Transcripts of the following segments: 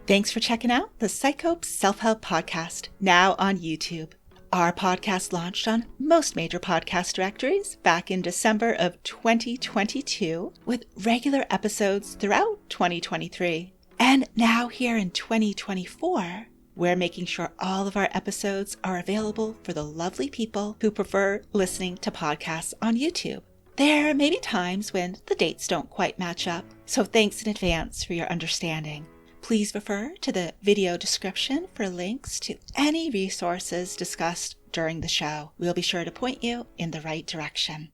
Thanks for checking out the PsycHope Self-Help podcast, now on YouTube. Our podcast launched on most major podcast directories back in December of 2022, with regular episodes throughout 2023. And now here in 2024, we're making sure all of our episodes are available for the lovely people who prefer listening to podcasts on YouTube. There may be times when the dates don't quite match up, so thanks in advance for your understanding. Please refer to the video description for links to any resources discussed during the show. We'll be sure to point you in the right direction.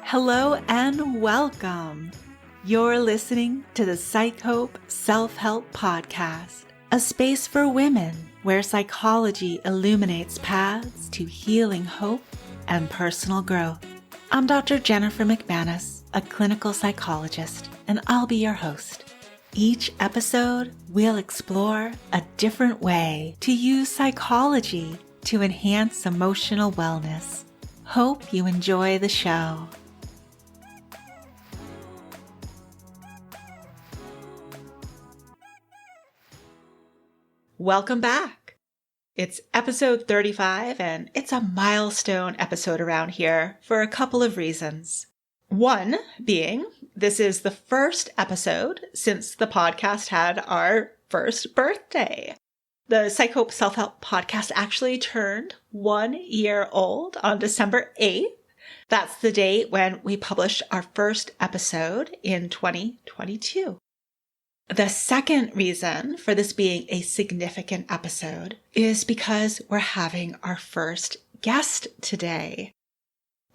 Hello and welcome. You're listening to the PsycHope Self-Help podcast, a space for women where psychology illuminates paths to healing, hope, and personal growth. I'm Dr. Jennifer McManus, a clinical psychologist, and I'll be your host. Each episode, we'll explore a different way to use psychology to enhance emotional wellness. Hope you enjoy the show. Welcome back. It's episode 35, and it's a milestone episode around here for a couple of reasons. One being, this is the first episode since the podcast had our first birthday. The PsycHope Self-Help podcast actually turned 1 year old on December 8th. That's the date when we published our first episode in 2022. The second reason for this being a significant episode is because we're having our first guest today.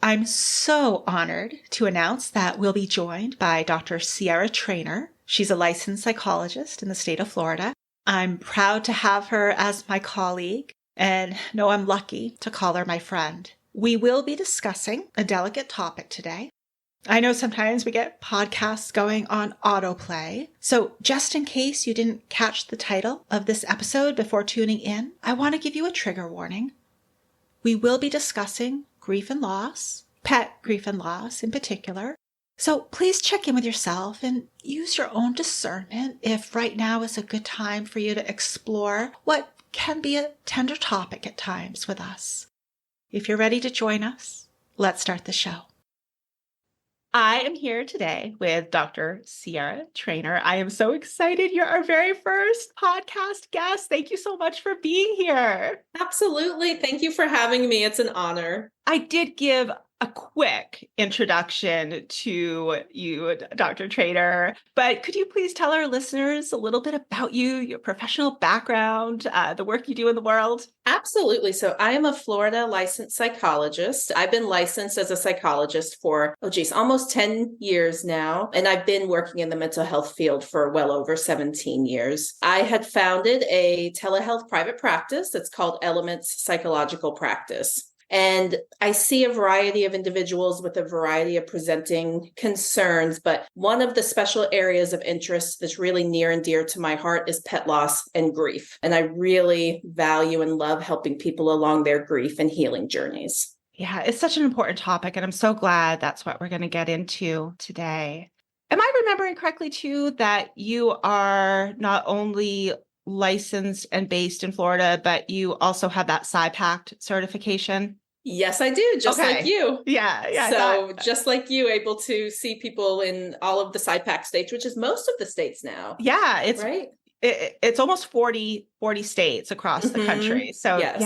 I'm so honored to announce that we'll be joined by Dr. Trainor. She's a licensed psychologist in the state of Florida. I'm proud to have her as my colleague and know I'm lucky to call her my friend. We will be discussing a delicate topic today. I know sometimes we get podcasts going on autoplay, so just in case you didn't catch the title of this episode before tuning in, I want to give you a trigger warning. We will be discussing grief and loss, pet grief and loss in particular, so please check in with yourself and use your own discernment if right now is a good time for you to explore what can be a tender topic at times with us. If you're ready to join us, let's start the show. I am here today with Dr. Trainor. I am so excited. You're our very first podcast guest. Thank you so much for being here. Absolutely. Thank you for having me. It's an honor. I did give a quick introduction to you, Dr. Trainor, but could you please tell our listeners a little bit about you, your professional background, the work you do in the world? Absolutely. So I am a Florida licensed psychologist. I've been licensed as a psychologist for, almost 10 years now. And I've been working in the mental health field for well over 17 years. I had founded a telehealth private practice that's called Elements Psychological Practice. And I see a variety of individuals with a variety of presenting concerns, but one of the special areas of interest that's really near and dear to my heart is pet loss and grief. And I really value and love helping people along their grief and healing journeys. Yeah, it's such an important topic, and I'm so glad that's what we're going to get into today. Am I remembering correctly, too, that you are not only licensed and based in Florida, but you also have that PsyPact certification? Yes, I do. Just like you. Yeah. So just like you, able to see people in all of the PsyPact states, which is most of the states now. Yeah, it's right. It's almost 40 states across the country. So yes.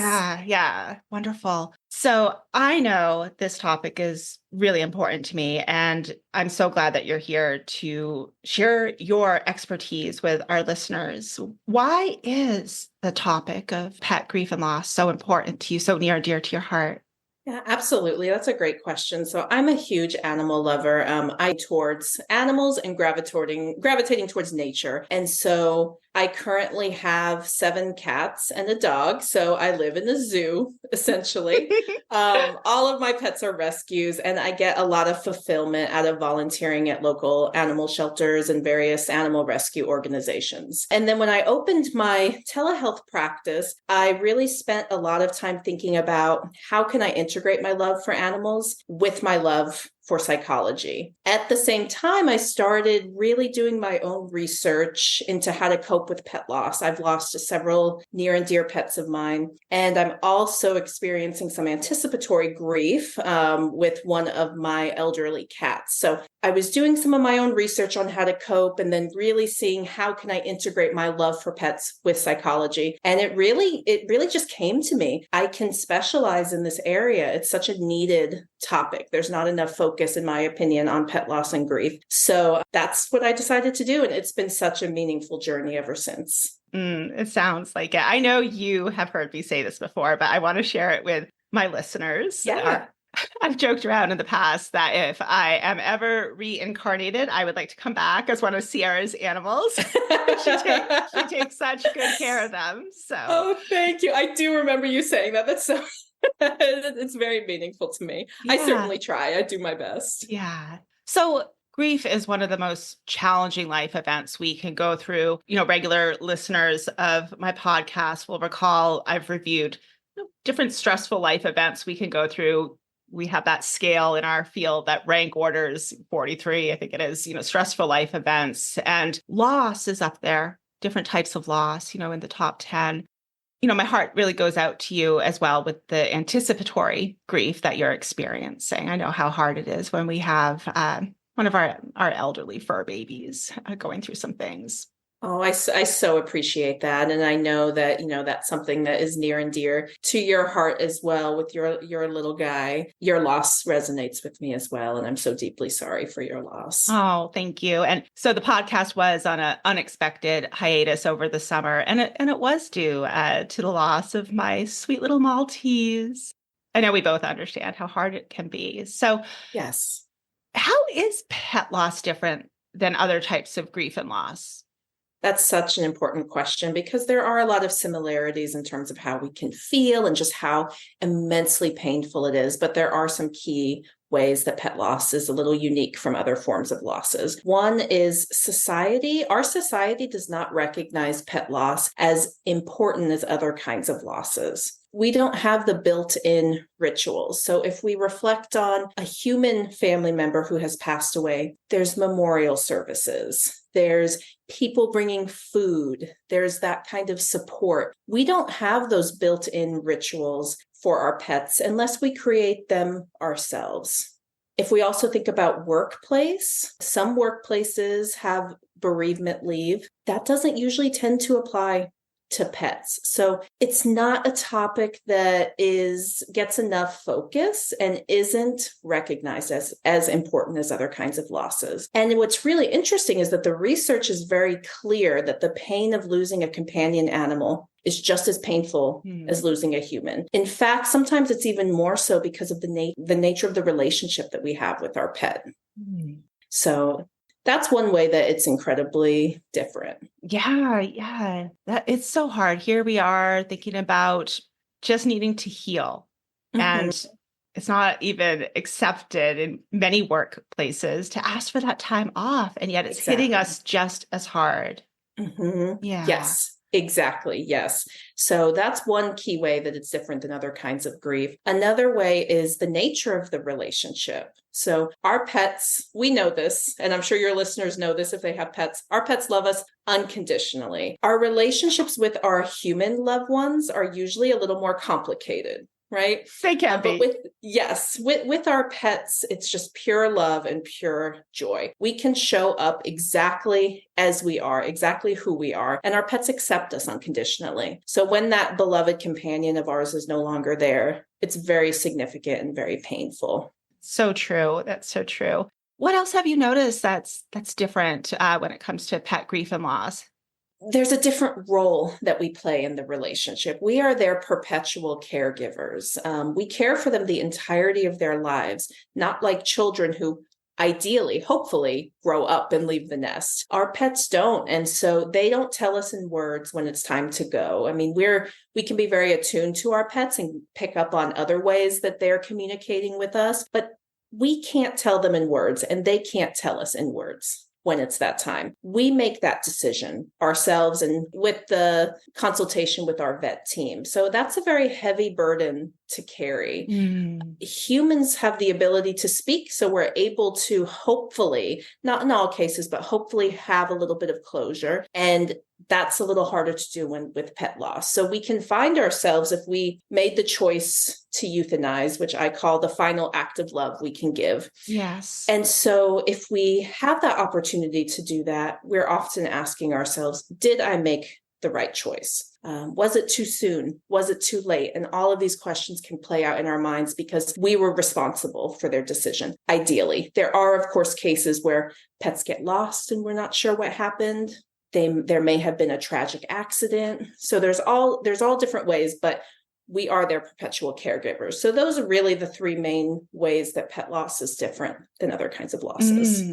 Yeah. Wonderful. So I know this topic is really important to me, and I'm so glad that you're here to share your expertise with our listeners. Why is the topic of pet grief and loss so important to you, so near and dear to your heart? Yeah, absolutely. That's a great question. So I'm a huge animal lover. I towards animals and gravitating towards nature. And so I currently have 7 cats and a dog, so I live in a zoo, essentially. All of my pets are rescues, and I get a lot of fulfillment out of volunteering at local animal shelters and various animal rescue organizations. And then when I opened my telehealth practice, I really spent a lot of time thinking about how can I integrate my love for animals with my love for psychology. At the same time, I started really doing my own research into how to cope with pet loss. I've lost several near and dear pets of mine, and I'm also experiencing some anticipatory grief with one of my elderly cats. So I was doing some of my own research on how to cope, and then really seeing how can I integrate my love for pets with psychology. And it really just came to me. I can specialize in this area. It's such a needed topic. There's not enough focus, in my opinion, on pet loss and grief. So that's what I decided to do. And it's been such a meaningful journey ever since. It sounds like it. I know you have heard me say this before, but I want to share it with my listeners. Yeah. I've joked around in the past that if I am ever reincarnated, I would like to come back as one of Sierra's animals. She takes such good care of them. So, oh, thank you. I do remember you saying that. That's so. It's very meaningful to me. Yeah. I certainly try. I do my best. Yeah. So grief is one of the most challenging life events we can go through. Regular listeners of my podcast will recall I've reviewed different stressful life events we can go through. We have that scale in our field that rank orders 43, I think it is, stressful life events, and loss is up there, different types of loss, in the top 10. My heart really goes out to you as well with the anticipatory grief that you're experiencing. I know how hard it is when we have one of our elderly fur babies going through some things. Oh, I so appreciate that. And I know that, that's something that is near and dear to your heart as well with your little guy. Your loss resonates with me as well. And I'm so deeply sorry for your loss. Oh, thank you. And so the podcast was on an unexpected hiatus over the summer, and it was due to the loss of my sweet little Maltese. I know we both understand how hard it can be. So yes. How is pet loss different than other types of grief and loss? That's such an important question because there are a lot of similarities in terms of how we can feel and just how immensely painful it is. But there are some key ways that pet loss is a little unique from other forms of losses. One is society. Our society does not recognize pet loss as important as other kinds of losses. We don't have the built-in rituals. So if we reflect on a human family member who has passed away, there's memorial services. There's people bringing food. There's that kind of support. We don't have those built-in rituals for our pets unless we create them ourselves. If we also think about workplace, some workplaces have bereavement leave. That doesn't usually tend to apply to pets. So it's not a topic that gets enough focus and isn't recognized as important as other kinds of losses. And what's really interesting is that the research is very clear that the pain of losing a companion animal is just as painful as losing a human. In fact, sometimes it's even more so because of the nature of the relationship that we have with our pet. So that's one way that it's incredibly different. Yeah. It's so hard. Here we are thinking about just needing to heal. And it's not even accepted in many workplaces to ask for that time off. And yet it's hitting us just as hard. Yeah. Yes. Exactly. Yes. So that's one key way that it's different than other kinds of grief. Another way is the nature of the relationship. So our pets, we know this, and I'm sure your listeners know this if they have pets. Our pets love us unconditionally. Our relationships with our human loved ones are usually a little more complicated. Right? They can be. With our pets, it's just pure love and pure joy. We can show up exactly as we are, exactly who we are, and our pets accept us unconditionally. So when that beloved companion of ours is no longer there, it's very significant and very painful. So true. That's so true. What else have you noticed that's different when it comes to pet grief and loss? There's a different role that we play in the relationship. We are their perpetual caregivers. We care for them the entirety of their lives, not like children who ideally, hopefully, grow up and leave the nest. Our pets don't. And so they don't tell us in words when it's time to go. I mean, we can be very attuned to our pets and pick up on other ways that they're communicating with us, but we can't tell them in words, and they can't tell us in words when it's that time. We make that decision ourselves and with the consultation with our vet team. So that's a very heavy burden to carry. Humans have the ability to speak, so we're able to hopefully, not in all cases, but hopefully have a little bit of closure. And that's a little harder to do with pet loss. So we can find ourselves, if we made the choice to euthanize, which I call the final act of love we can give. Yes. And so if we have that opportunity to do that, we're often asking ourselves, did I make the right choice? Was it too soon? Was it too late? And all of these questions can play out in our minds because we were responsible for their decision. Ideally, there are, of course, cases where pets get lost and we're not sure what happened. There may have been a tragic accident. So there's all different ways, but we are their perpetual caregivers. So those are really the three main ways that pet loss is different than other kinds of losses.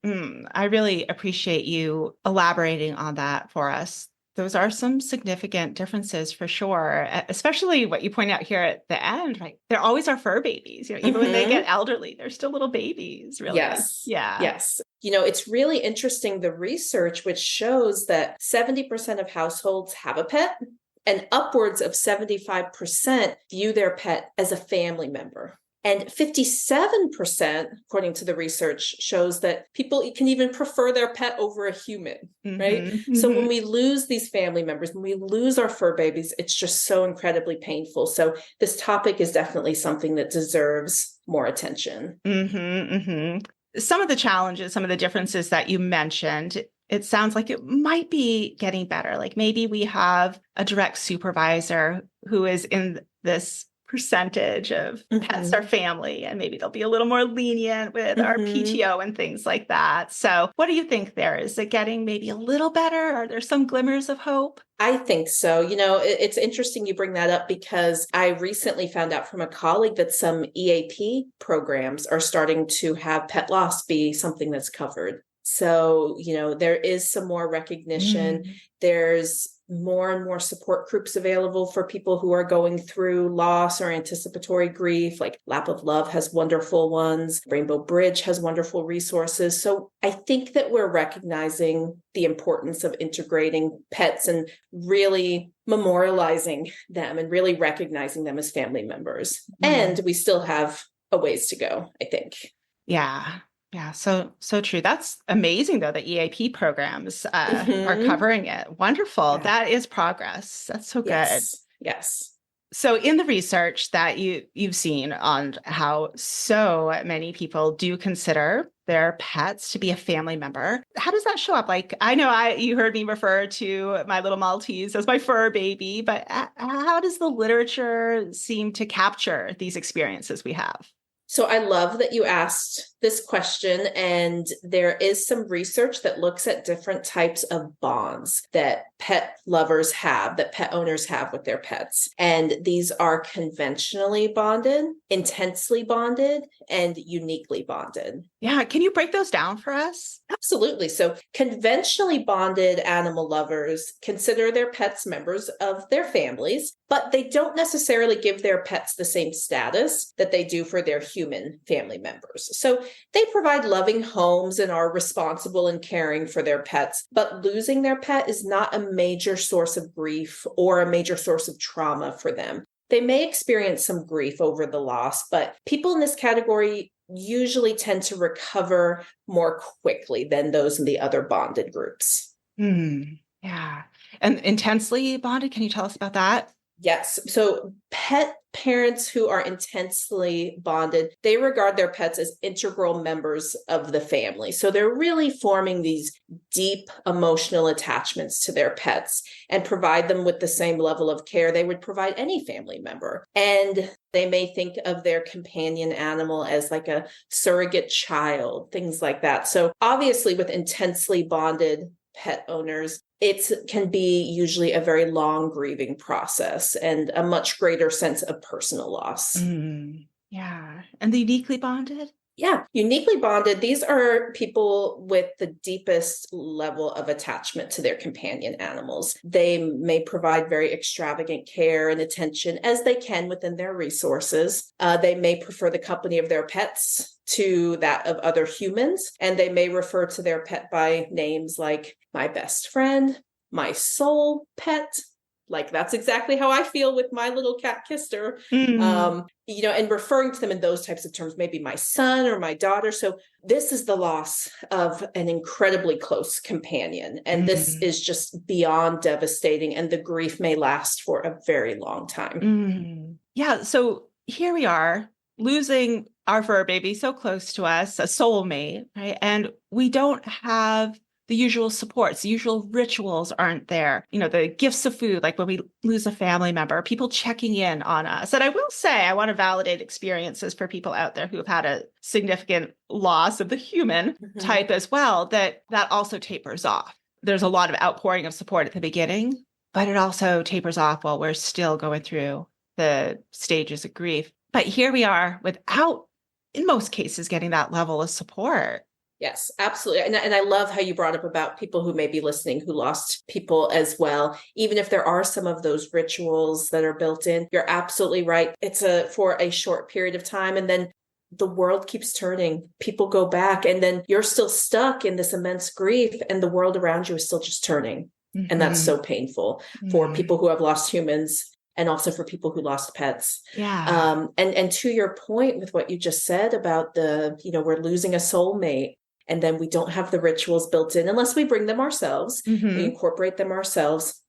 I really appreciate you elaborating on that for us. Those are some significant differences for sure, especially what you point out here at the end, right? They're always our fur babies. Even when they get elderly, they're still little babies, really. Yes. Yeah. Yes. It's really interesting, the research, which shows that 70% of households have a pet and upwards of 75% view their pet as a family member. And 57%, according to the research, shows that people can even prefer their pet over a human, right? So when we lose these family members, when we lose our fur babies, it's just so incredibly painful. So this topic is definitely something that deserves more attention. Some of the challenges, some of the differences that you mentioned, it sounds like it might be getting better. Like maybe we have a direct supervisor who is in this percentage of pets are family, and maybe they'll be a little more lenient with our PTO and things like that. So what do you think there? Is it getting maybe a little better? Are there some glimmers of hope? I think so. It's interesting you bring that up because I recently found out from a colleague that some EAP programs are starting to have pet loss be something that's covered. So, there is some more recognition. There's more and more support groups available for people who are going through loss or anticipatory grief. Like Lap of Love has wonderful ones. Rainbow Bridge has wonderful resources. So I think that we're recognizing the importance of integrating pets and really memorializing them and really recognizing them as family members. And we still have a ways to go, I think. Yeah. Yeah, so true. That's amazing, though, that EAP programs are covering it. Wonderful. Yeah. That is progress. That's so good. Yes. So in the research that you've seen on how so many people do consider their pets to be a family member, how does that show up? Like, I know you heard me refer to my little Maltese as my fur baby, but how does the literature seem to capture these experiences we have? So I love that you asked this question, and there is some research that looks at different types of bonds that pet lovers have, that pet owners have with their pets. And these are conventionally bonded, intensely bonded, and uniquely bonded. Yeah. Can you break those down for us? Absolutely. So conventionally bonded animal lovers consider their pets members of their families, but they don't necessarily give their pets the same status that they do for their human family members. So they provide loving homes and are responsible and caring for their pets, but losing their pet is not a major source of grief or a major source of trauma for them. They may experience some grief over the loss, but people in this category usually tend to recover more quickly than those in the other bonded groups. Yeah. And intensely bonded, can you tell us about that? Yes. So pet parents who are intensely bonded, they regard their pets as integral members of the family. So they're really forming these deep emotional attachments to their pets and provide them with the same level of care they would provide any family member. And they may think of their companion animal as like a surrogate child, things like that. So obviously with intensely bonded pet owners, it can be usually a very long grieving process and a much greater sense of personal loss. Yeah. And the uniquely bonded? Yeah, uniquely bonded. These are people with the deepest level of attachment to their companion animals. They may provide very extravagant care and attention as they can within their resources. They may prefer the company of their pets to that of other humans, and they may refer to their pet by names like my best friend, my soul pet. Like, that's exactly how I feel with my little cat Kister. And referring to them in those types of terms, maybe my son or my daughter. So this is the loss of an incredibly close companion. And this is just beyond devastating. And the grief may last for a very long time. Yeah. So here we are losing our fur baby so close to us, a soulmate, right? And we don't have the usual supports, the usual rituals aren't there. The gifts of food, like when we lose a family member, people checking in on us. And I will say, I want to validate experiences for people out there who have had a significant loss of the human type as well, that also tapers off. There's a lot of outpouring of support at the beginning, but it also tapers off while we're still going through the stages of grief. But here we are without, in most cases, getting that level of support. Yes, absolutely. And I love how you brought up about people who may be listening who lost people as well. Even if there are some of those rituals that are built in, you're absolutely right. It's for a short period of time. And then the world keeps turning. People go back, and then you're still stuck in this immense grief, and the world around you is still just turning. And that's so painful for people who have lost humans, and also for people who lost pets. Yeah. And to your point with what you just said about we're losing a soulmate, and then we don't have the rituals built in unless we bring them ourselves, we incorporate them ourselves.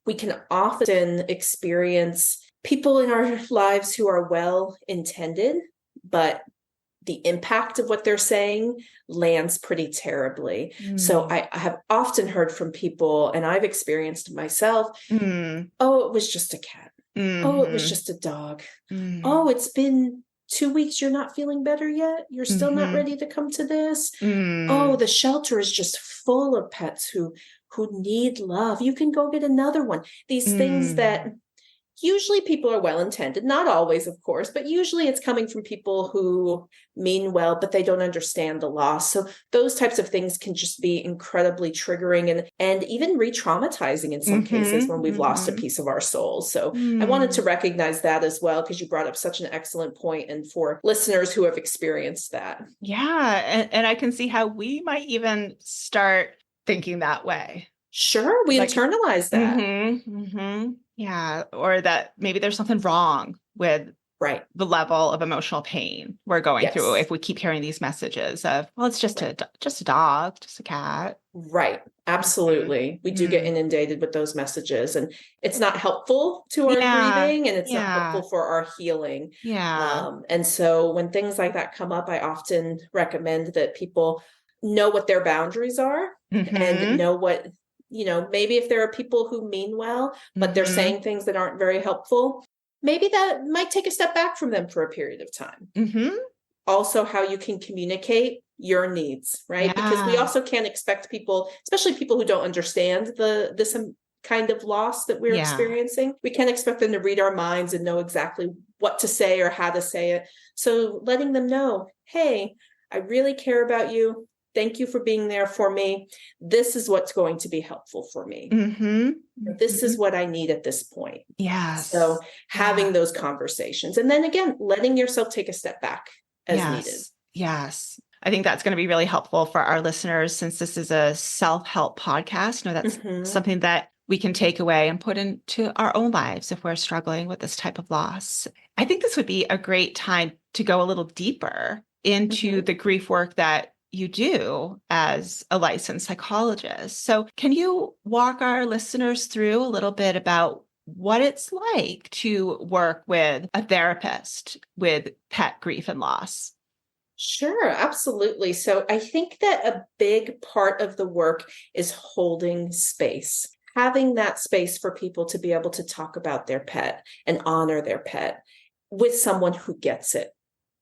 We can often experience people in our lives who are well-intended, but the impact of what they're saying lands pretty terribly. So I have often heard from people, and I've experienced myself, oh, it was just a cat. Oh, it was just a dog. Oh, it's been 2 weeks, you're not feeling better yet? You're still not ready to come to this? Oh, the shelter is just full of pets who need love. You can go get another one. These things that usually people are well-intended, not always, of course, but usually it's coming from people who mean well, but they don't understand the loss. So those types of things can just be incredibly triggering and even re-traumatizing in some cases when we've lost a piece of our soul. So I wanted to recognize that as well, because you brought up such an excellent point, and for listeners who have experienced that. Yeah. And I can see how we might even start thinking that way. Sure, we internalize that. Yeah, or that maybe there's something wrong with the level of emotional pain we're going through if we keep hearing these messages of, well, it's just a dog, just a cat. Right. Absolutely. We do get inundated with those messages, and it's not helpful to our grieving, and it's not helpful for our healing. And so when things like that come up, I often recommend that people know what their boundaries are and know what, maybe if there are people who mean well, but they're saying things that aren't very helpful, maybe that might take a step back from them for a period of time. Also, how you can communicate your needs, right? Because we also can't expect people, especially people who don't understand this kind of loss that we're experiencing, we can't expect them to read our minds and know exactly what to say or how to say it. So letting them know, hey, I really care about you. Thank you for being there for me. This is what's going to be helpful for me. This is what I need at this point. So having those conversations, and then again, letting yourself take a step back as needed. Yes. I think that's going to be really helpful for our listeners, since this is a self-help podcast. That's something that we can take away and put into our own lives if we're struggling with this type of loss. I think this would be a great time to go a little deeper into the grief work that you do as a licensed psychologist. So can you walk our listeners through a little bit about what it's like to work with a therapist with pet grief and loss? Sure, absolutely. So I think that a big part of the work is holding space, having that space for people to be able to talk about their pet and honor their pet with someone who gets it,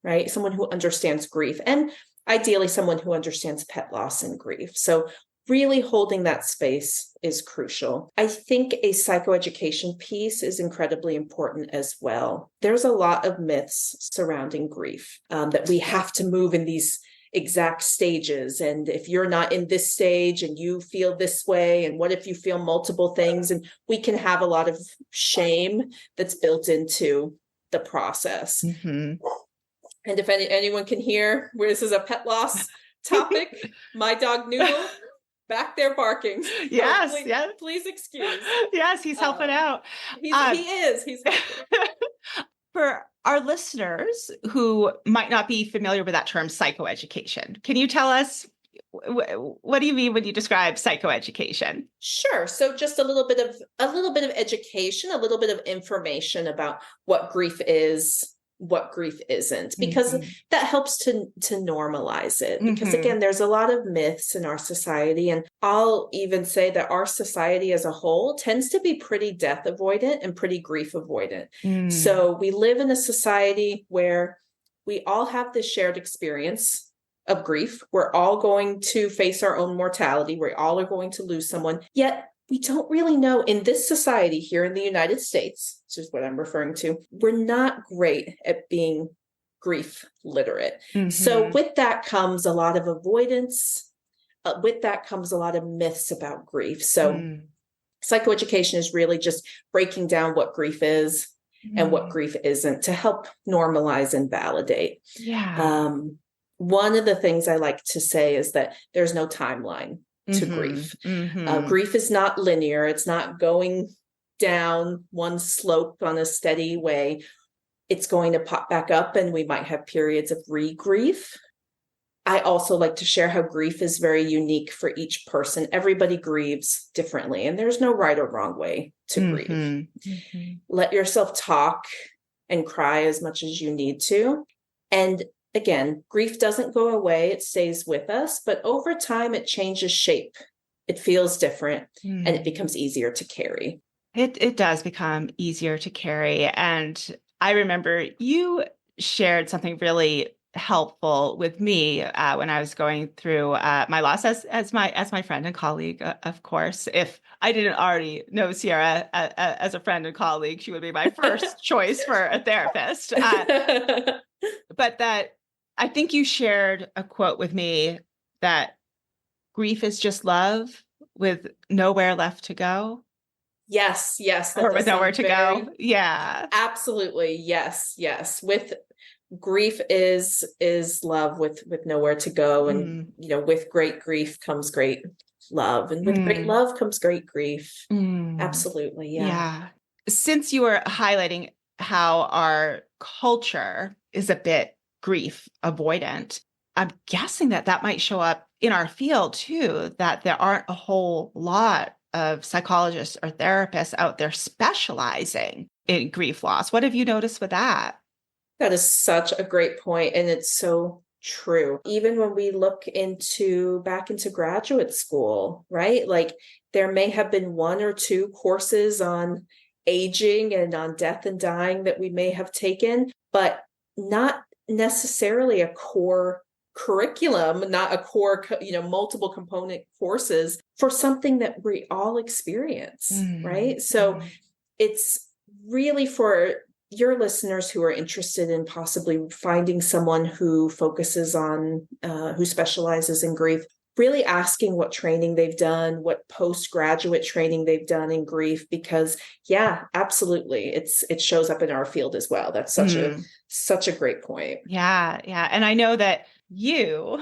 right? Someone who understands grief, and ideally someone who understands pet loss and grief. So really holding that space is crucial. I think a psychoeducation piece is incredibly important as well. There's a lot of myths surrounding grief, that we have to move in these exact stages. And if you're not in this stage and you feel this way, and what if you feel multiple things? And we can have a lot of shame that's built into the process. Mm-hmm. And if anyone can hear where this is a pet loss topic, my dog Noodle back there barking. So Yes, please excuse. Yes, he's helping out. He is. He's helping. For our listeners who might not be familiar with that term psychoeducation, can you tell us what do you mean when you describe psychoeducation? Sure. So just a little bit of education, a little bit of information about what grief is, what grief isn't, because that helps to normalize it. Because again, there's a lot of myths in our society, and I'll even say that our society as a whole tends to be pretty death avoidant and pretty grief avoidant. So we live in a society where we all have this shared experience of grief. We're all going to face our own mortality. We all are going to lose someone, yet we don't really know in this society here in the United States, which is what I'm referring to, we're not great at being grief literate. So with that comes a lot of avoidance. With that comes a lot of myths about grief. So psychoeducation is really just breaking down what grief is and what grief isn't to help normalize and validate. One of the things I like to say is that there's no timeline to grief. Grief is not linear. It's not going down one slope on a steady way. It's going to pop back up, and we might have periods of re-grief. I also like to share how grief is very unique for each person. Everybody grieves differently, and there's no right or wrong way to grieve. Let yourself talk and cry as much as you need to. And again, grief doesn't go away. It stays with us, but over time it changes shape. It feels different and it becomes easier to carry. It does become easier to carry. And I remember you shared something really helpful with me when I was going through my loss as my friend and colleague, of course. If I didn't already know Sierra as a friend and colleague, she would be my first choice for a therapist. But that I think you shared a quote with me that grief is just love with nowhere left to go. Yes. Or with nowhere to go. Yeah. Absolutely. Yes. With grief is love with nowhere to go. And, with great grief comes great love. And with great love comes great grief. Absolutely. Yeah. Since you were highlighting how our culture is a bit grief avoidant, I'm guessing that might show up in our field too, that there aren't a whole lot of psychologists or therapists out there specializing in grief loss. What have you noticed with that? That is such a great point, and it's so true. Even when we look back into graduate school, right? Like there may have been one or two courses on aging and on death and dying that we may have taken, but not necessarily a core curriculum, not a core, multiple component courses for something that we all experience, right? So it's really for your listeners who are interested in possibly finding someone who focuses on, who specializes in grief, really asking what training they've done, what postgraduate training they've done in grief, because absolutely. It shows up in our field as well. That's such a great point. Yeah. And I know that you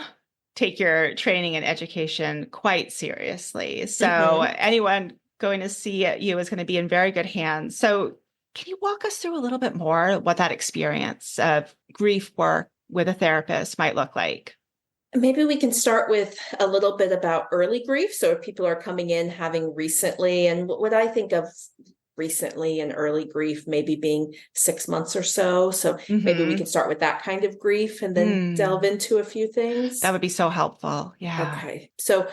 take your training and education quite seriously. So anyone going to see you is going to be in very good hands. So can you walk us through a little bit more what that experience of grief work with a therapist might look like? Maybe we can start with a little bit about early grief. So if people are coming in having recently, and what I think of recently and early grief maybe being 6 months or so. So maybe we can start with that kind of grief and then delve into a few things. That would be so helpful. Yeah. Okay. So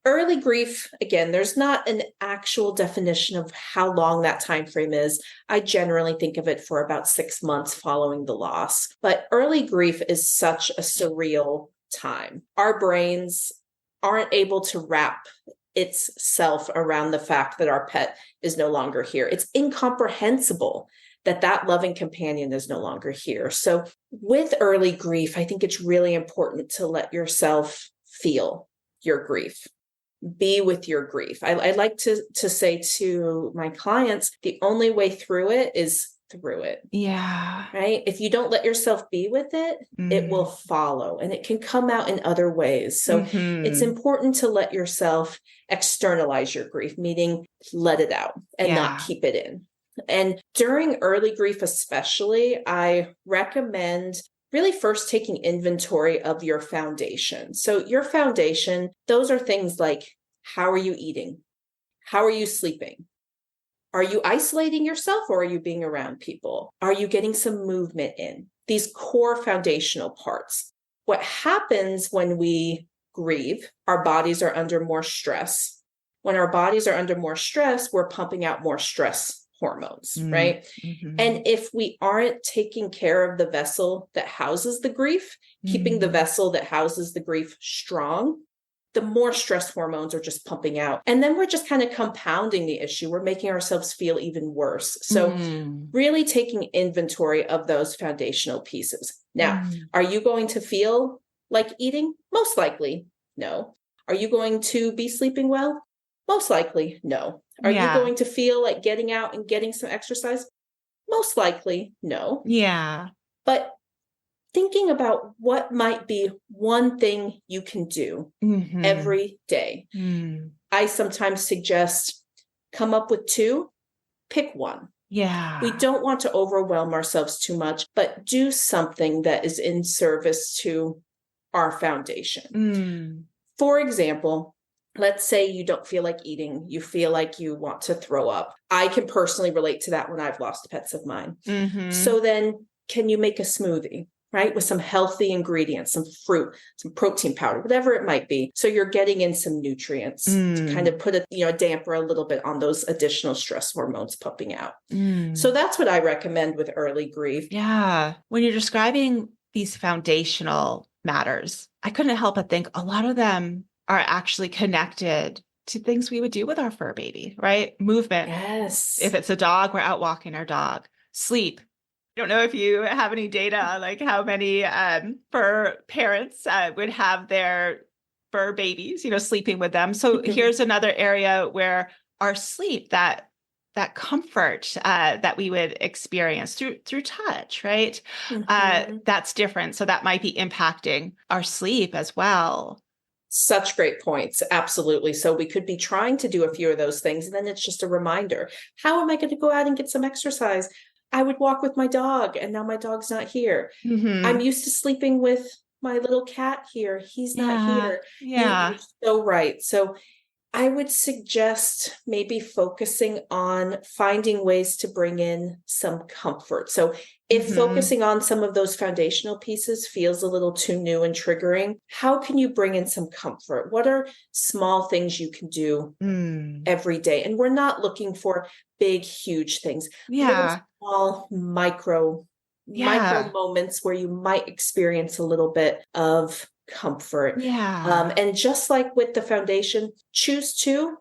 early grief, again, there's not an actual definition of how long that time frame is. I generally think of it for about 6 months following the loss. But early grief is such a surreal time. Our brains aren't able to wrap itself around the fact that our pet is no longer here. It's incomprehensible that that loving companion is no longer here. So with early grief, I think it's really important to let yourself feel your grief. Be with your grief. I like to say to my clients, the only way through it is through it. Yeah. Right? If you don't let yourself be with it, it will follow, and it can come out in other ways. So it's important to let yourself externalize your grief, meaning let it out and not keep it in. And during early grief, especially, I recommend really first taking inventory of your foundation. So your foundation, those are things like, how are you eating? How are you sleeping? Are you isolating yourself, or are you being around people? Are you getting some movement in? These core foundational parts. What happens when we grieve, our bodies are under more stress. When our bodies are under more stress, we're pumping out more stress hormones, right? And if we aren't taking care of the vessel that houses the grief, keeping the vessel that houses the grief strong, the more stress hormones are just pumping out. And then we're just kind of compounding the issue. We're making ourselves feel even worse. So really taking inventory of those foundational pieces. Now, are you going to feel like eating? Most likely, no. Are you going to be sleeping well? Most likely, no. Are you going to feel like getting out and getting some exercise? Most likely, no. Yeah. But thinking about what might be one thing you can do every day. I sometimes suggest come up with 2, pick one. Yeah. We don't want to overwhelm ourselves too much, but do something that is in service to our foundation. For example, let's say you don't feel like eating, you feel like you want to throw up. I can personally relate to that when I've lost pets of mine. So then can you make a smoothie? Right? With some healthy ingredients, some fruit, some protein powder, whatever it might be. So you're getting in some nutrients to kind of put a damper a little bit on those additional stress hormones pumping out. So that's what I recommend with early grief. Yeah. When you're describing these foundational matters, I couldn't help but think a lot of them are actually connected to things we would do with our fur baby, right? Movement. Yes. If it's a dog, we're out walking our dog. Sleep. I don't know if you have any data, like how many fur parents would have their fur babies, sleeping with them. So here's another area where our sleep, that comfort that we would experience through touch, right? That's different. So that might be impacting our sleep as well. Such great points. Absolutely. So we could be trying to do a few of those things, and then it's just a reminder. How am I going to go out and get some exercise? I would walk with my dog, and now my dog's not here. I'm used to sleeping with my little cat here. He's not here. You're so right. So I would suggest maybe focusing on finding ways to bring in some comfort. So if focusing on some of those foundational pieces feels a little too new and triggering, how can you bring in some comfort? What are small things you can do every day? And we're not looking for big, huge things. Little, small, micro moments where you might experience a little bit of comfort. And just like with the foundation, choose 2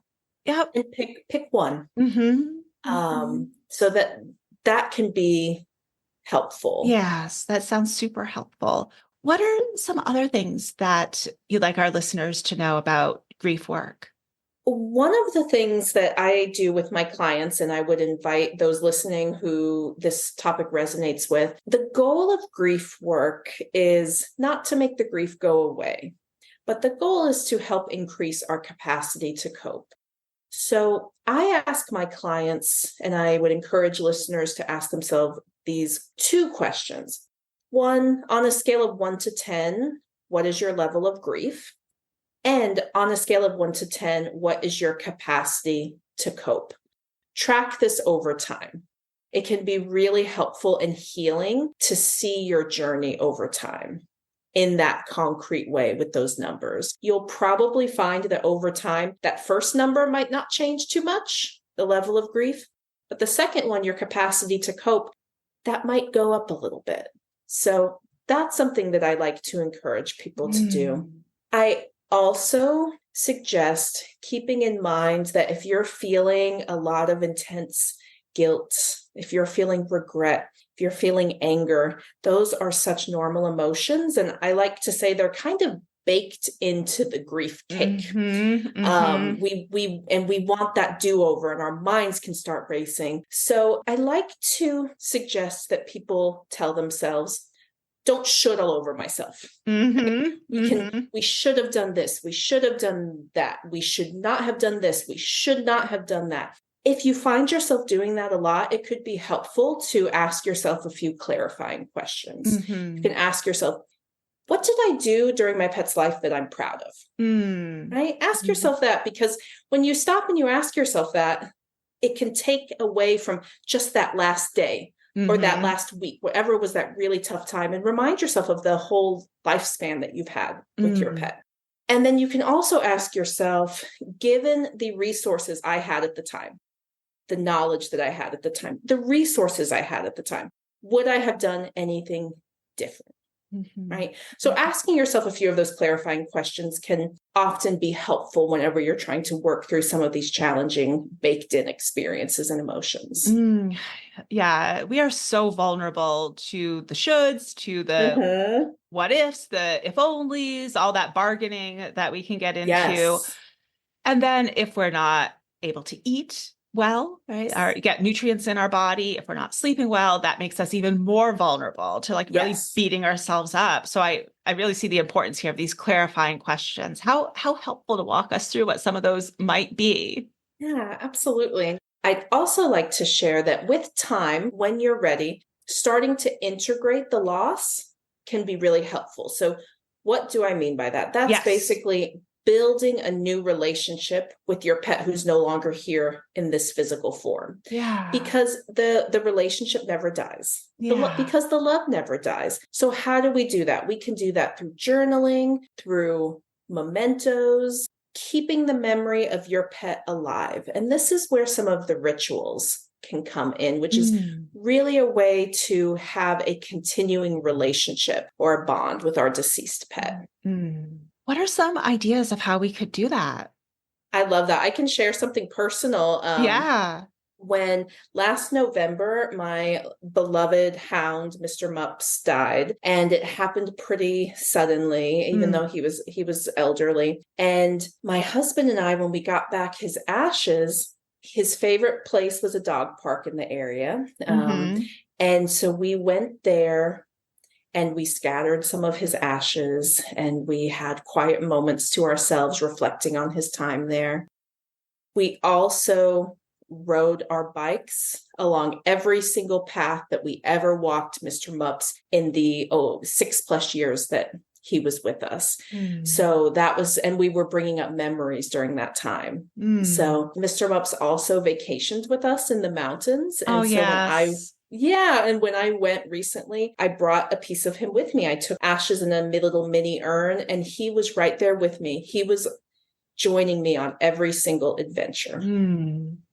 and pick one. So that can be helpful. Yes, that sounds super helpful. What are some other things that you'd like our listeners to know about grief work? One of the things that I do with my clients, and I would invite those listening who this topic resonates with, the goal of grief work is not to make the grief go away, but the goal is to help increase our capacity to cope. So I ask my clients, and I would encourage listeners to ask themselves these 2 questions. 1, on a scale of 1 to 10, what is your level of grief? And on a scale of 1 to 10, what is your capacity to cope? Track this over time. It can be really helpful and healing to see your journey over time in that concrete way with those numbers. You'll probably find that over time, that first number might not change too much, the level of grief, but the second one, your capacity to cope, that might go up a little bit. So that's something that I like to encourage people to do. I also suggest keeping in mind that if you're feeling a lot of intense guilt, if you're feeling regret, if you're feeling anger, those are such normal emotions. And I like to say they're kind of baked into the grief cake. We want that do-over, and our minds can start racing. So I like to suggest that people tell themselves, don't should all over myself. We should have done this. We should have done that. We should not have done this. We should not have done that. If you find yourself doing that a lot, it could be helpful to ask yourself a few clarifying questions. You can ask yourself, what did I do during my pet's life that I'm proud of? Right? Ask yourself that, because when you stop and you ask yourself that, it can take away from just that last day or that last week, whatever was that really tough time, and remind yourself of the whole lifespan that you've had with your pet. And then you can also ask yourself, given the resources I had at the time, the knowledge that I had at the time, the resources I had at the time, would I have done anything different? Right? So asking yourself a few of those clarifying questions can often be helpful whenever you're trying to work through some of these challenging baked in experiences and emotions. Yeah, we are so vulnerable to the shoulds, to the what ifs, the if onlys, all that bargaining that we can get into. Yes. And then if we're not able to eat well, right, or get nutrients in our body, if we're not sleeping well, that makes us even more vulnerable to really beating ourselves up. So I really see the importance here of these clarifying questions. How helpful to walk us through what some of those might be. Yeah, absolutely. I'd also like to share that with time, when you're ready, starting to integrate the loss can be really helpful. So what do I mean by that? That's basically building a new relationship with your pet who's no longer here in this physical form. Yeah. Because the relationship never dies. Because the love never dies. So how do we do that? We can do that through journaling, through mementos, keeping the memory of your pet alive. And this is where some of the rituals can come in, which is really a way to have a continuing relationship or a bond with our deceased pet. What are some ideas of how we could do that? I love that. I can share something personal. When last November, my beloved hound, Mr. Mups, died, and it happened pretty suddenly, even though he was elderly. And my husband and I, when we got back his ashes, his favorite place was a dog park in the area. And so we went there and we scattered some of his ashes, and we had quiet moments to ourselves reflecting on his time there. We also rode our bikes along every single path that we ever walked Mr. Mups in the 6+ years that he was with us. So that was, and we were bringing up memories during that time. So Mr. Mups also vacationed with us in the mountains. And and when I went recently, I brought a piece of him with me. I took ashes in a little mini urn, and he was right there with me. He was joining me on every single adventure.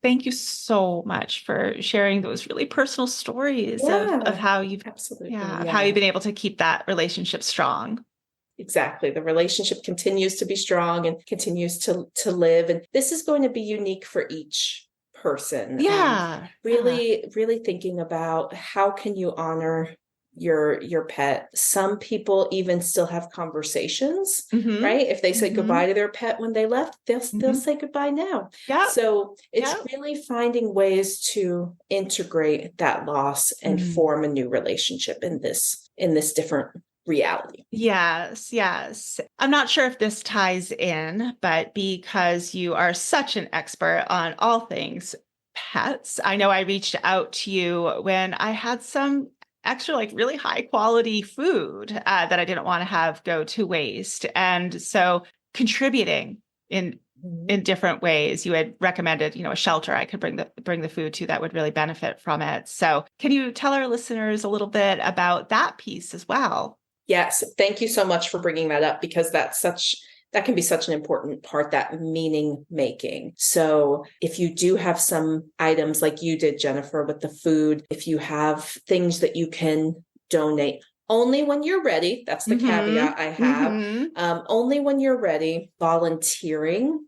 Thank you so much for sharing those really personal stories of how you've how you've been able to keep that relationship strong. Exactly. The relationship continues to be strong and continues to live. And this is going to be unique for each person. Really thinking about how can you honor your pet. Some people even still have conversations, right? If they say goodbye to their pet when they left, they'll say goodbye now. So it's really finding ways to integrate that loss and form a new relationship in this different reality. Yes. I'm not sure if this ties in, but because you are such an expert on all things pets, I know I reached out to you when I had some extra really high quality food that I didn't want to have go to waste. And so contributing in different ways, you had recommended, a shelter I could bring the food to that would really benefit from it. So can you tell our listeners a little bit about that piece as well? Yes. Thank you so much for bringing that up, because that can be such an important part, that meaning making. So if you do have some items like you did, Jennifer, with the food, if you have things that you can donate, only when you're ready. That's the caveat I have. Only when you're ready. Volunteering,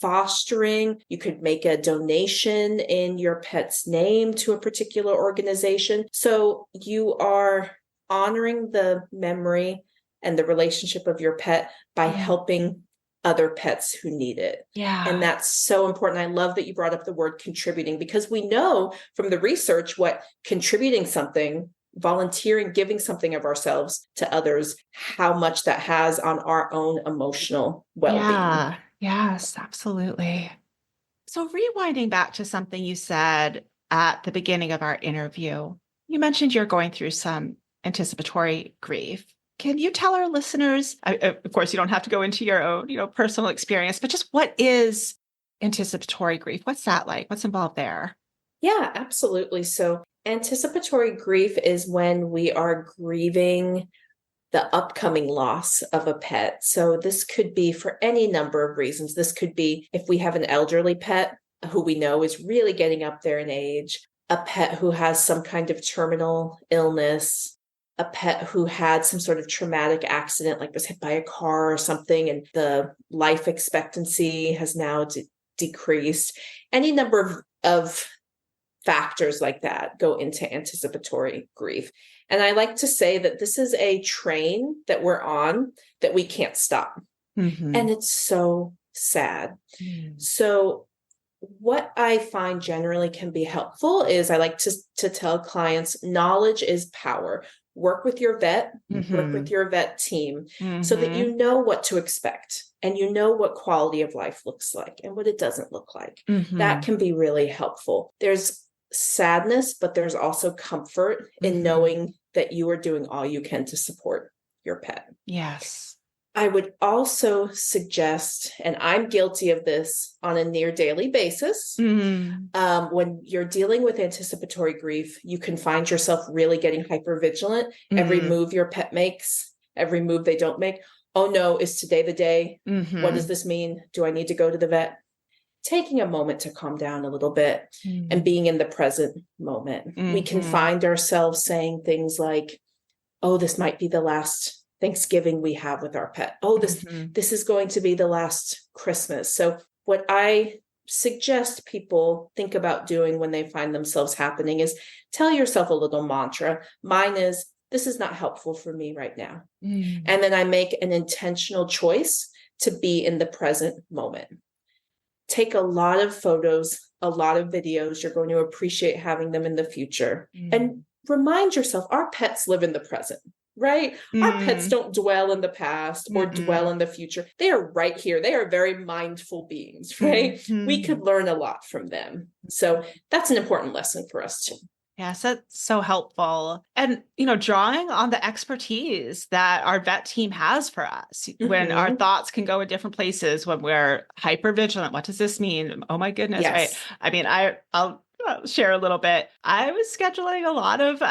fostering. You could make a donation in your pet's name to a particular organization. So you are honoring the memory and the relationship of your pet by helping other pets who need it. Yeah. And that's so important. I love that you brought up the word contributing, because we know from the research what contributing something, volunteering, giving something of ourselves to others, how much that has on our own emotional well-being. Yeah. Yes, absolutely. So rewinding back to something you said at the beginning of our interview, you mentioned you're going through some anticipatory grief. Can you tell our listeners, of course, you don't have to go into your own, personal experience, but just what is anticipatory grief? What's that like? What's involved there? Yeah, absolutely. So anticipatory grief is when we are grieving the upcoming loss of a pet. So this could be for any number of reasons. This could be if we have an elderly pet who we know is really getting up there in age, a pet who has some kind of terminal illness, a pet who had some sort of traumatic accident, like was hit by a car or something, and the life expectancy has now decreased. Any number of factors like that go into anticipatory grief. And I like to say that this is a train that we're on that we can't stop. And it's so sad. So what I find generally can be helpful is I like to tell clients, knowledge is power. Work with your vet, work with your vet team so that you know what to expect and you know what quality of life looks like and what it doesn't look like. That can be really helpful. There's sadness, but there's also comfort in knowing that you are doing all you can to support your pet. Yes. I would also suggest, and I'm guilty of this on a near daily basis, when you're dealing with anticipatory grief, you can find yourself really getting hypervigilant. Every move your pet makes, every move they don't make. Oh no, is today the day? What does this mean? Do I need to go to the vet? Taking a moment to calm down a little bit and being in the present moment. We can find ourselves saying things like, oh, this might be the last Thanksgiving we have with our pet. Oh, this is going to be the last Christmas. So what I suggest people think about doing when they find themselves happening is tell yourself a little mantra. Mine is, this is not helpful for me right now. And then I make an intentional choice to be in the present moment. Take a lot of photos, a lot of videos. You're going to appreciate having them in the future. And remind yourself, our pets live in the present. Right? Our pets don't dwell in the past or dwell in the future. They are right here. They are very mindful beings, right? We could learn a lot from them. So that's an important lesson for us too. Yes, that's so helpful. And, drawing on the expertise that our vet team has for us when our thoughts can go in different places, when we're hyper vigilant. What does this mean? Oh my goodness. Yes. Right. I mean, I'll share a little bit. I was scheduling a lot of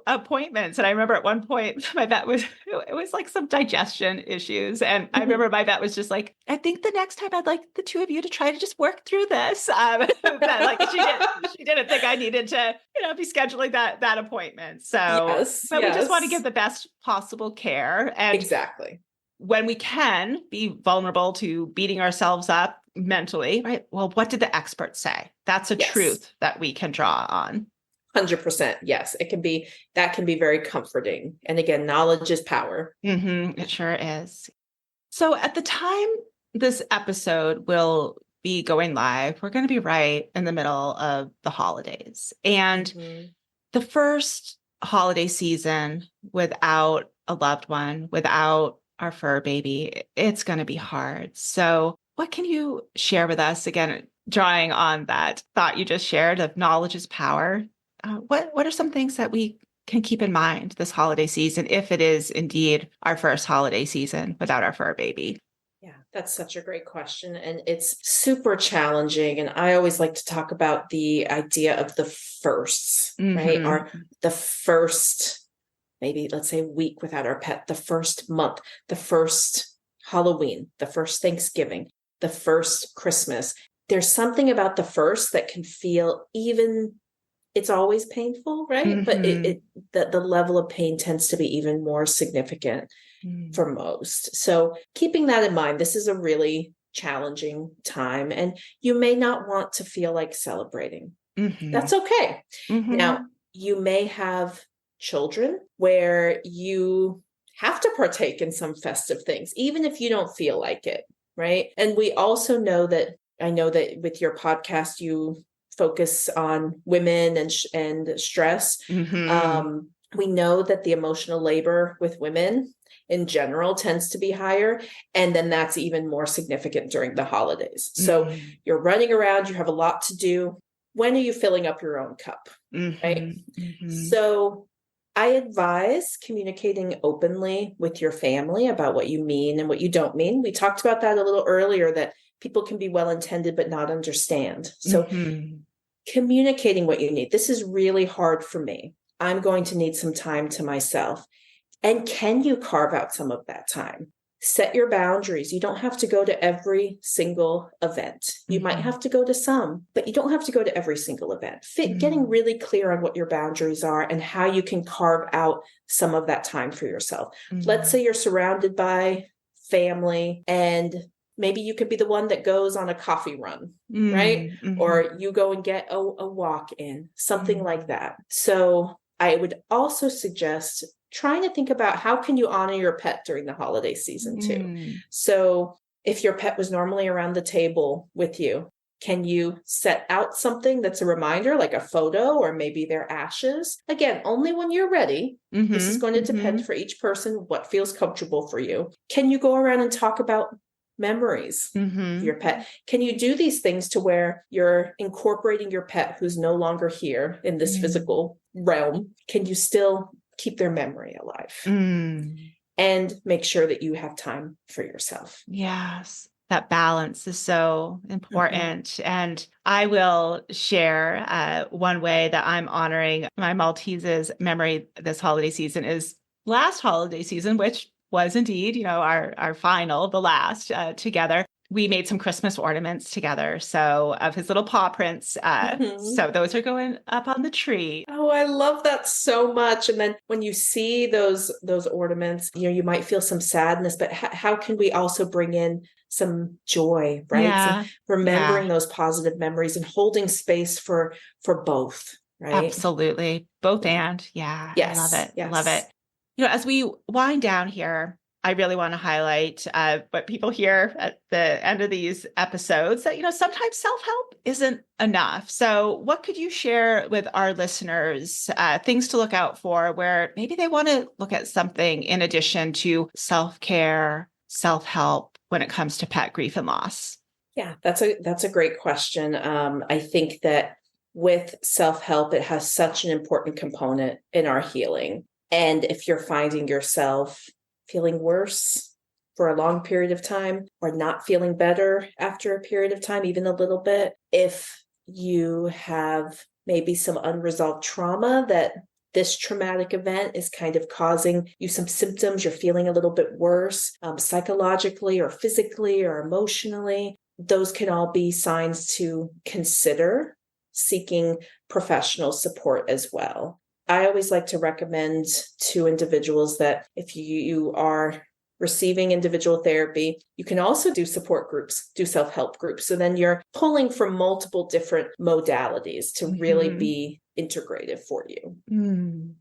appointments. And I remember at one point, my vet it was like some digestion issues. And I remember my vet was just like, I think the next time I'd like the two of you to try to just work through this. She didn't think I needed to, be scheduling that appointment. So, but we just want to give the best possible care. And exactly. When we can be vulnerable to beating ourselves up mentally, right? Well, what did the experts say? That's a truth that we can draw on. 100%. Yes. That can be very comforting. And again, knowledge is power. It sure is. So at the time this episode will be going live, we're going to be right in the middle of the holidays. And the first holiday season without a loved one, without our fur baby, it's going to be hard. So what can you share with us, again, drawing on that thought you just shared of knowledge is power? What are some things that we can keep in mind this holiday season, if it is indeed our first holiday season without our fur baby? Yeah, that's such a great question. And it's super challenging. And I always like to talk about the idea of the firsts, right? The first, maybe let's say week without our pet, the first month, the first Halloween, the first Thanksgiving, the first Christmas. There's something about the first that can feel even it's always painful, right? But the level of pain tends to be even more significant for most. So keeping that in mind, this is a really challenging time, and you may not want to feel like celebrating. That's okay. Now, you may have children where you have to partake in some festive things, even if you don't feel like it, right? And we also know that, I know that with your podcast, you focus on women and stress. We know that the emotional labor with women in general tends to be higher. And then that's even more significant during the holidays. So you're running around, you have a lot to do. When are you filling up your own cup? Right? So I advise communicating openly with your family about what you mean and what you don't mean. We talked about that a little earlier, that people can be well-intended but not understand. So communicating what you need. This is really hard for me. I'm going to need some time to myself. And can you carve out some of that time? Set your boundaries. You don't have to go to every single event. You might have to go to some, but you don't have to go to every single event. Getting really clear on what your boundaries are and how you can carve out some of that time for yourself. Let's say you're surrounded by family, and maybe you could be the one that goes on a coffee run, right? Or you go and get a walk in, something like that. So I would also suggest trying to think about how can you honor your pet during the holiday season too. So if your pet was normally around the table with you, can you set out something that's a reminder, like a photo or maybe their ashes? Again, only when you're ready. This is going to depend for each person, what feels comfortable for you. Can you go around and talk about memories of your pet? Can you do these things to where you're incorporating your pet who's no longer here in this physical realm? Can you still keep their memory alive and make sure that you have time for yourself? Yes. That balance is so important. And I will share one way that I'm honoring my Maltese's memory this holiday season is last holiday season, which was indeed, our final, the last together. We made some Christmas ornaments together. So of his little paw prints. So those are going up on the tree. Oh, I love that so much. And then when you see those ornaments, you might feel some sadness, but how can we also bring in some joy, right? Yeah. Remembering those positive memories and holding space for both, right? Absolutely. Both and. Yeah. Yes. I love it. Yes. I love it. As we wind down here, I really want to highlight what people hear at the end of these episodes that, sometimes self-help isn't enough. So what could you share with our listeners, things to look out for where maybe they want to look at something in addition to self-care, self-help when it comes to pet grief and loss? Yeah, that's a great question. I think that with self-help, it has such an important component in our healing. And if you're finding yourself feeling worse for a long period of time or not feeling better after a period of time, even a little bit, if you have maybe some unresolved trauma that this traumatic event is kind of causing you some symptoms, you're feeling a little bit worse, psychologically or physically or emotionally, those can all be signs to consider seeking professional support as well. I always like to recommend to individuals that if you are receiving individual therapy, you can also do support groups, do self-help groups. So then you're pulling from multiple different modalities to really be integrative for you.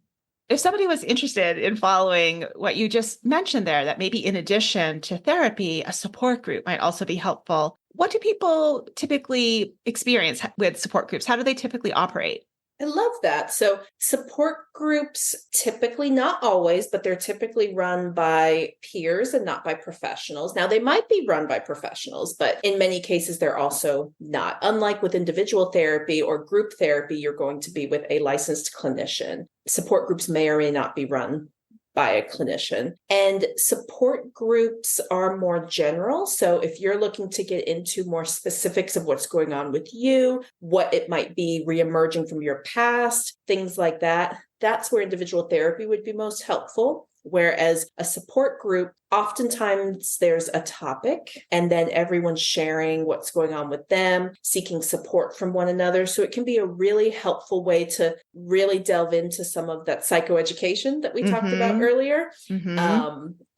If somebody was interested in following what you just mentioned there, that maybe in addition to therapy, a support group might also be helpful. What do people typically experience with support groups? How do they typically operate? I love that. So support groups typically, not always, but they're typically run by peers and not by professionals. Now, they might be run by professionals, but in many cases, they're also not. Unlike with individual therapy or group therapy, you're going to be with a licensed clinician. Support groups may or may not be run by a clinician. And support groups are more general. So if you're looking to get into more specifics of what's going on with you, what it might be reemerging from your past, things like that, that's where individual therapy would be most helpful. Whereas a support group, oftentimes there's a topic and then everyone's sharing what's going on with them, seeking support from one another. So it can be a really helpful way to really delve into some of that psychoeducation that we talked about earlier,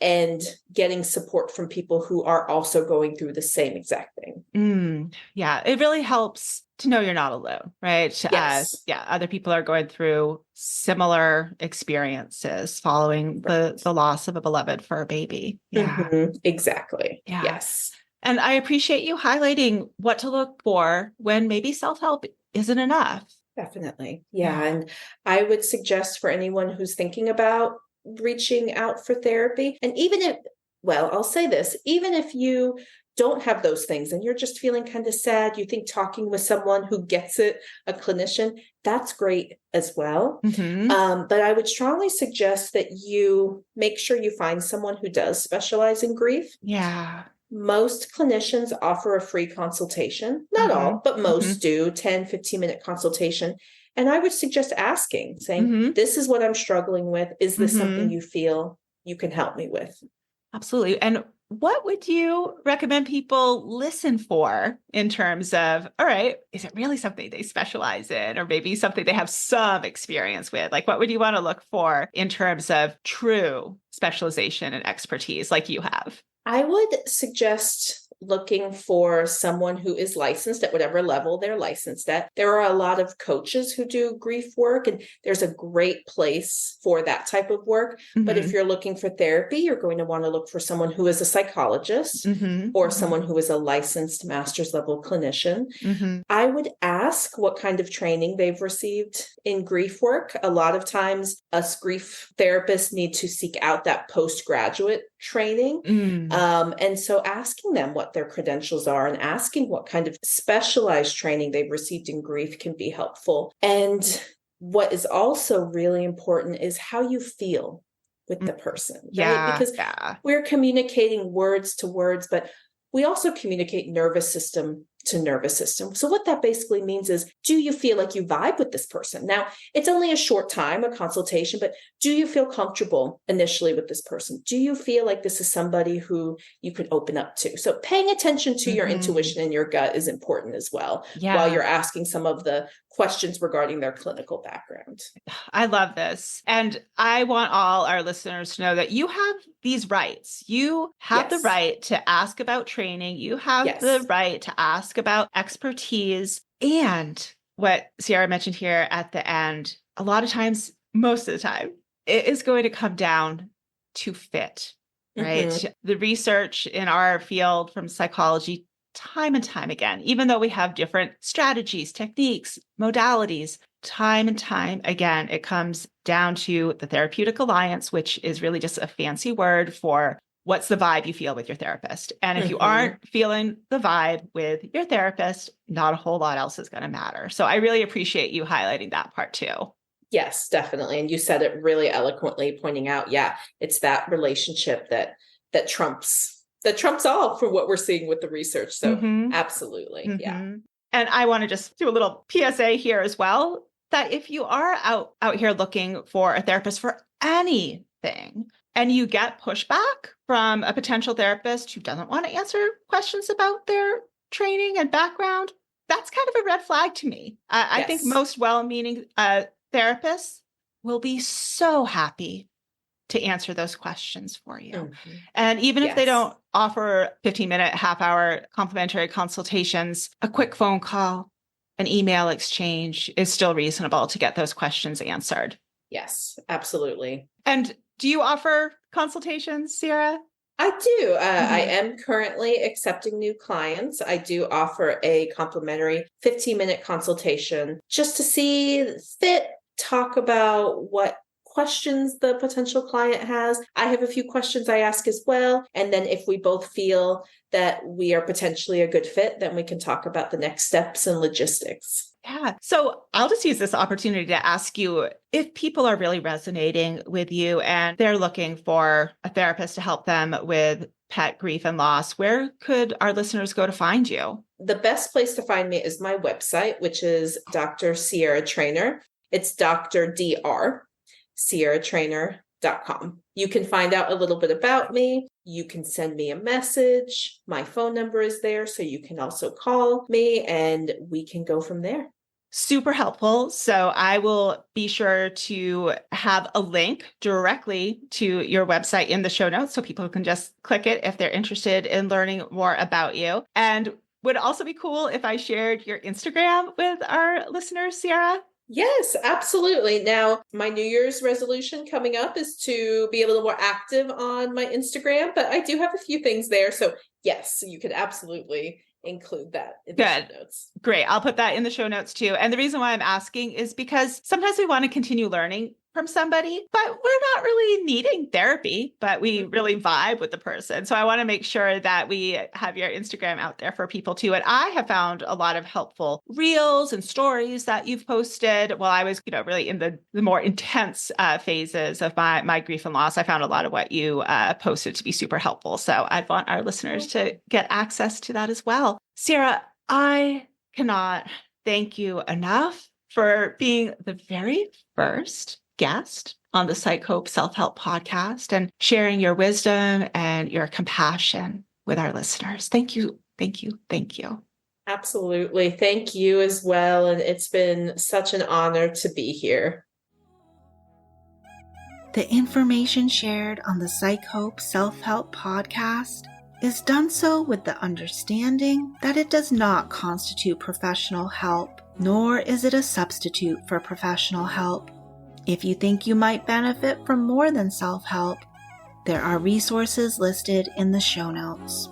and getting support from people who are also going through the same exact thing. Yeah, it really helps to know you're not alone, right? Yes. Other people are going through similar experiences following the loss of a beloved for a baby. Exactly. Yeah. Yes. And I appreciate you highlighting what to look for when maybe self-help isn't enough. Definitely. Yeah. And I would suggest for anyone who's thinking about reaching out for therapy, and even if, well, I'll say this, even if you don't have those things and you're just feeling kind of sad, you think talking with someone who gets it, a clinician, that's great as well. But I would strongly suggest that you make sure you find someone who does specialize in grief. Yeah. Most clinicians offer a free consultation, not all, but most do, 10, 15-minute consultation. And I would suggest asking, saying, this is what I'm struggling with. Is this something you feel you can help me with? Absolutely. And what would you recommend people listen for in terms of, all right, is it really something they specialize in, or maybe something they have some experience with? Like, what would you want to look for in terms of true specialization and expertise like you have? I would suggest looking for someone who is licensed at whatever level they're licensed at. There are a lot of coaches who do grief work, and there's a great place for that type of work. But if you're looking for therapy, you're going to want to look for someone who is a psychologist or someone who is a licensed master's level clinician. I would ask what kind of training they've received in grief work. A lot of times us grief therapists need to seek out that postgraduate training. And so asking them what their credentials are and asking what kind of specialized training they've received in grief can be helpful. And what is also really important is how you feel with the person, right? Because we're communicating words to words, but we also communicate nervous system to nervous system. So what that basically means is, do you feel like you vibe with this person? Now, it's only a short time, a consultation, but do you feel comfortable initially with this person? Do you feel like this is somebody who you could open up to? So paying attention to your intuition and your gut is important as well, while you're asking some of the questions regarding their clinical background. I love this. And I want all our listeners to know that you have these rights. You have the right to ask about training. You have the right to ask about expertise. And what Sierra mentioned here at the end, a lot of times, most of the time, it is going to come down to fit, right? The research in our field from psychology, time and time again, even though we have different strategies, techniques, modalities, time and time again, it comes down to the therapeutic alliance, which is really just a fancy word for what's the vibe you feel with your therapist. And if you aren't feeling the vibe with your therapist, not a whole lot else is going to matter. So I really appreciate you highlighting that part too. Yes, definitely. And you said it really eloquently, pointing out, it's that relationship that trumps all for what we're seeing with the research. So absolutely. And I want to just do a little PSA here as well, that if you are out here looking for a therapist for anything, and you get pushback from a potential therapist who doesn't want to answer questions about their training and background, that's kind of a red flag to me. I think most well-meaning therapists will be so happy to answer those questions for you. And even if they don't offer 15-minute, half-hour complimentary consultations, a quick phone call, an email exchange is still reasonable to get those questions answered. Yes, absolutely. And do you offer consultations, Sierra? I do. I am currently accepting new clients. I do offer a complimentary 15-minute consultation just to see fit, talk about what questions the potential client has. I have a few questions I ask as well. And then if we both feel that we are potentially a good fit, then we can talk about the next steps and logistics. Yeah. So I'll just use this opportunity to ask you, if people are really resonating with you and they're looking for a therapist to help them with pet grief and loss, where could our listeners go to find you? The best place to find me is my website, which is Dr. Sierra Trainor. It's Dr. Sierra Trainor PsycHope.com. You can find out a little bit about me. You can send me a message. My phone number is there, so you can also call me and we can go from there. Super helpful. So I will be sure to have a link directly to your website in the show notes so people can just click it if they're interested in learning more about you. And would it also be cool if I shared your Instagram with our listeners, Sierra? Yes, absolutely. Now, my New Year's resolution coming up is to be a little more active on my Instagram, but I do have a few things there. So yes, you could absolutely include that in the show notes. Great. I'll put that in the show notes too. And the reason why I'm asking is because sometimes we want to continue learning from somebody, but we're not really needing therapy, but we really vibe with the person. So I want to make sure that we have your Instagram out there for people too. And I have found a lot of helpful reels and stories that you've posted while I was, really in the more intense phases of my grief and loss. I found a lot of what you posted to be super helpful. So I'd want our listeners to get access to that as well. Sierra, I cannot thank you enough for being the very first guest on the PsycHope Self-Help podcast and sharing your wisdom and your compassion with our listeners. Thank you. Thank you. Thank you. Absolutely. Thank you as well. And it's been such an honor to be here. The information shared on the PsycHope Self-Help podcast is done so with the understanding that it does not constitute professional help, nor is it a substitute for professional help. If you think you might benefit from more than self-help, there are resources listed in the show notes.